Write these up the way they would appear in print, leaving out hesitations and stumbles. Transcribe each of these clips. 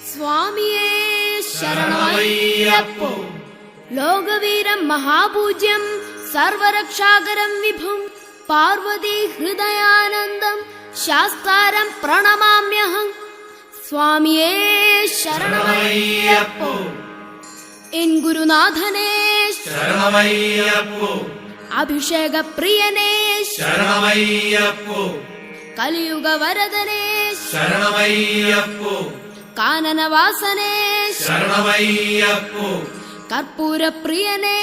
സ്വാമിയേ ശരണമയ്യപ്പോ. ലോകവീരം മഹാപൂജ്യം സർവരക്ഷാകരം വിഭും പാർവതി ഹൃദയാനന്ദം ശാസ്താരം പ്രണമാമ്യഹം. സ്വാമിയേ ശരണമയ്യപ്പോ. എൻ ഗുരുനാഥനേ ശരണമയ്യപ്പോ. അഭിഷേക പ്രിയനേ ശരണമയ്യപ്പോ. കലിയുഗ വരദനേ ശരണമയ്യപ്പോ. കാനനവാസനേ ശരണമയ്യപ്പോ. കർപ്പൂരപ്രിയനേ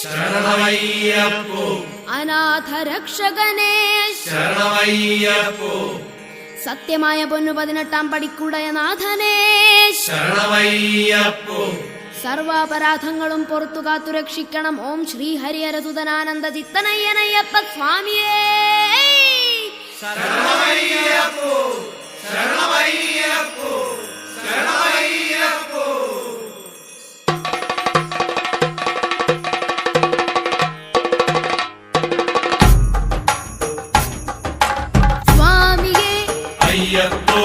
ശരണമയ്യപ്പോ. അനാഥരക്ഷകനേ ശരണമയ്യപ്പോ. സത്യമായ പൊന്നു 18 പടിക്കുടയ നാഥനേ ശരണമയ്യപ്പോ. സർവാപരാധങ്ങളും പുറത്തു കാത്തു രക്ഷിക്കണം. ഓം ശ്രീ ഹരിഹരസുതനാനന്ദ ചിത്തനയ്യനയ്യപ്പ സ്വാമിയേ ശരണമയ്യപ്പോ. ശരണമയ്യപ്പോ. ശരണമയ്യപ്പോ. സ്വാമിയേ അയ്യപ്പോ.